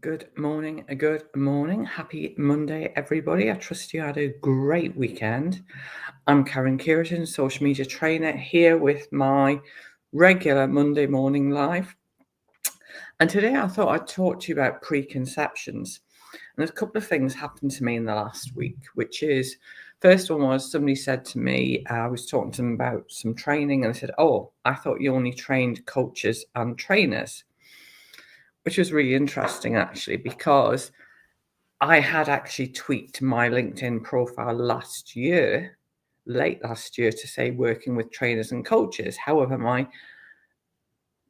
Good morning, good morning. Happy Monday, everybody. I trust you had a great weekend. I'm Karen Keratin, social media trainer, here with my regular Monday morning live. And today I thought I'd talk to you about preconceptions. And there's a couple of things happened to me in the last week, which is first one was somebody said to me, I was talking to them about some training, and they said, "Oh, I thought you only trained coaches and trainers," which was really interesting actually, because I had actually tweaked my LinkedIn profile late last year, to say working with trainers and coaches. However, my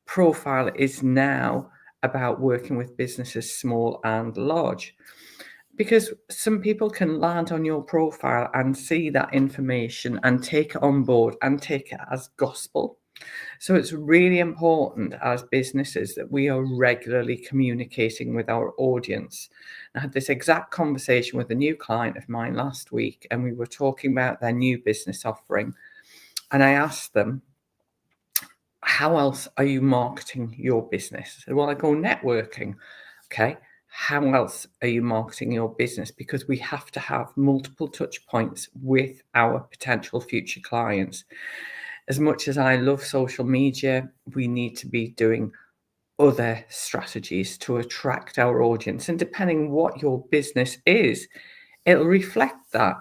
profile is now about working with businesses small and large, because some people can land on your profile and see that information and take it on board and take it as gospel. So it's really important as businesses that we are regularly communicating with our audience. I had this exact conversation with a new client of mine last week, and we were talking about their new business offering. And I asked them, "How else are you marketing your business?" I said, "Well, I go networking." Okay. How else are you marketing your business? Because we have to have multiple touch points with our potential future clients. As much as I love social media, we need to be doing other strategies to attract our audience. And depending what your business is, it'll reflect that.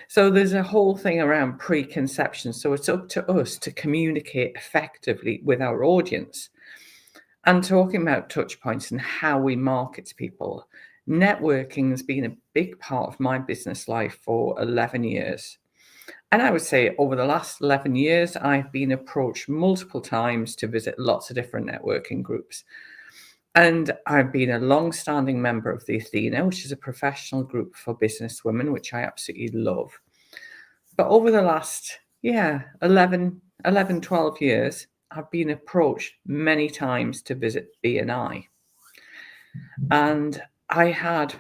So there's a whole thing around preconceptions. So it's up to us to communicate effectively with our audience. And talking about touch points and how we market to people, networking has been a big part of my business life for 11 years. And I would say over the last 11 years, I've been approached multiple times to visit lots of different networking groups. And I've been a long-standing member of the Athena, which is a professional group for business women, which I absolutely love. But over the last, 12 years, I've been approached many times to visit BNI. And I had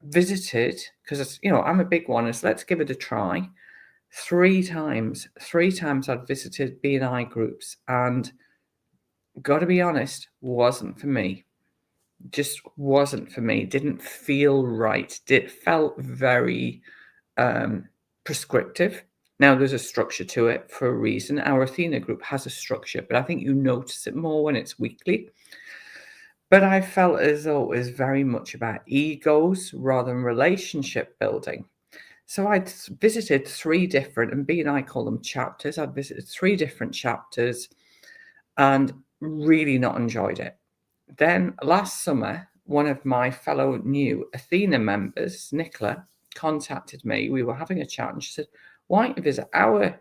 visited, because, I'm a big one, is let's give it a try. Three times I'd visited BNI groups, and got to be honest, wasn't for me. Just wasn't for me. Didn't feel right. It felt very prescriptive. Now, there's a structure to it for a reason. Our Athena group has a structure, but I think you notice it more when it's weekly. But I felt as though it was very much about egos rather than relationship building. So I'd visited three different, and B and I call them chapters. I'd visited three different chapters and really not enjoyed it. Then last summer, one of my fellow new Athena members, Nicola, contacted me. We were having a chat, and she said, "Why don't you visit our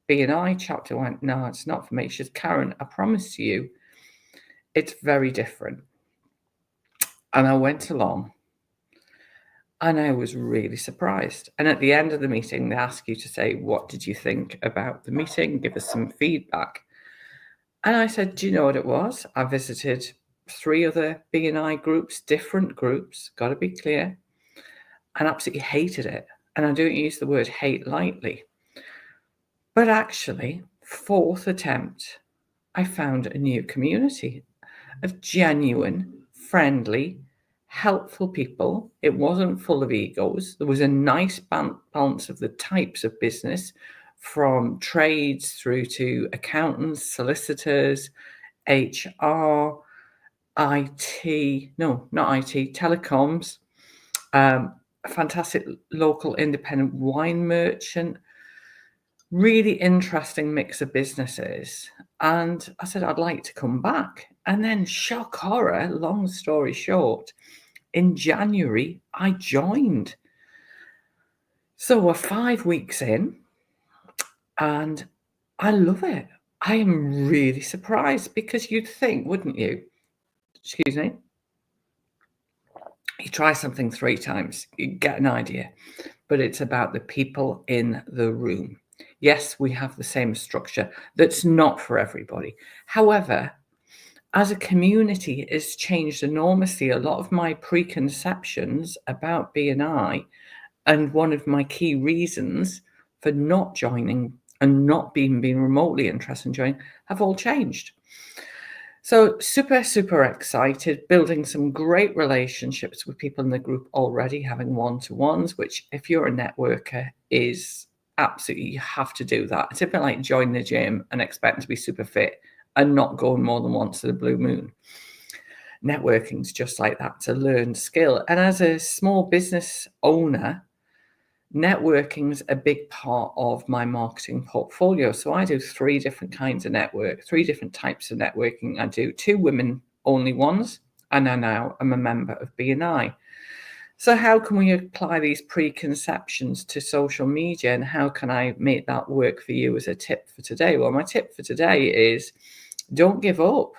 B&I chapter?" I went, "No, it's not for me." She said, "Karen, I promise you, it's very different." And I went along, and I was really surprised. And at the end of the meeting, they ask you to say, "What did you think about the meeting? Give us some feedback." And I said, "Do you know what it was? I visited three other B&I groups, different groups, got to be clear, and absolutely hated it." And I don't use the word hate lightly. But actually, fourth attempt, I found a new community of genuine, friendly, helpful people. It wasn't full of egos. There was a nice balance of the types of business, from trades through to accountants, solicitors, HR, IT, no, not IT, telecoms, a fantastic local independent wine merchant, really interesting mix of businesses. And I said, I'd like to come back. And then, shock horror, long story short, in January, I joined. So we're 5 weeks in, and I love it. I am really surprised, because you'd think, wouldn't you? Excuse me. You try something 3 times, you get an idea. But it's about the people in the room. Yes, we have the same structure. That's not for everybody. However, as a community, it's changed enormously. A lot of my preconceptions about BNI, and one of my key reasons for not joining and not being remotely interested in joining, have all changed. So super, super excited, building some great relationships with people in the group already, having one-to-ones, which if you're a networker is absolutely, you have to do that. It's a bit like joining the gym and expecting to be super fit and not going more than once to the blue moon. Networking's just like that. It's a learned skill. And as a small business owner, networking's a big part of my marketing portfolio. So I do three different kinds of three different types of networking. I do two women only ones, and I now am a member of BNI. So how can we apply these preconceptions to social media, and how can I make that work for you as a tip for today? Well, my tip for today is don't give up.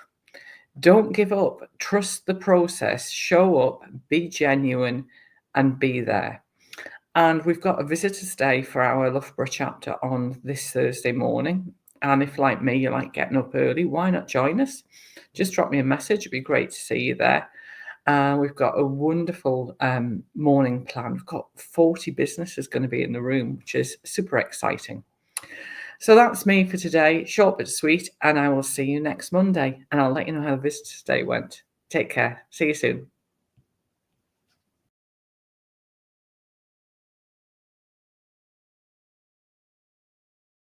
Don't give up. Trust the process. Show up, be genuine, and be there. And we've got a visitors' day for our Loughborough chapter on this Thursday morning. And if, like me, you like getting up early, why not join us? Just drop me a message. It'd be great to see you there. We've got a wonderful morning plan. We've got 40 businesses going to be in the room, which is super exciting. So that's me for today. Short but sweet. And I will see you next Monday. And I'll let you know how the visitors' day went. Take care. See you soon.